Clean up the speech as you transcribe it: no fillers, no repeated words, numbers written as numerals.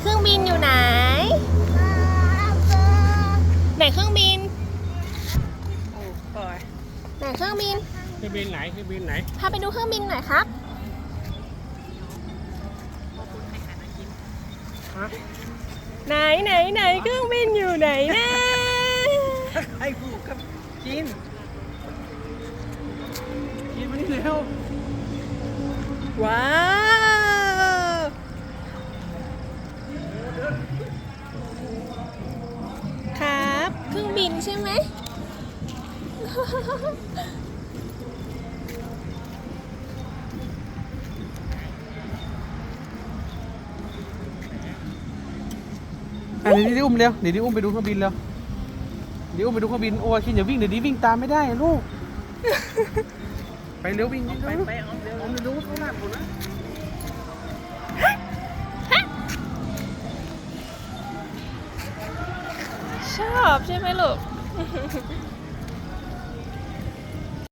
เครื่องบินอยู่ไหนไหนเครื่องบินไหนเครื่องบิน เครื่องบินไหนเครื่องบินไหน พาไปดูเครื่องบินหน่อยครับ ฮะ ไหนเครื่องบินอยู่ไหนนะ ไอ้ผูกกับกินมานี่เร็ว ว้าวครับเครื่องบินใช่ไหม เดี๋ยวดิอุ้มเร็วเดี๋ยวดิอุ้มไปดูเครื่องบินเร็วเดี๋ยวอุ้มไปดูเครื่องบินโอ้ยคินอย่าวิ่งเดี๋ยวดิวิ่งตามไม่ได้ลูกไปเร็ววิ่งไปเอาเร็วเอาดูเขาหน้าผมนะ ชอบใช่ไหมลูก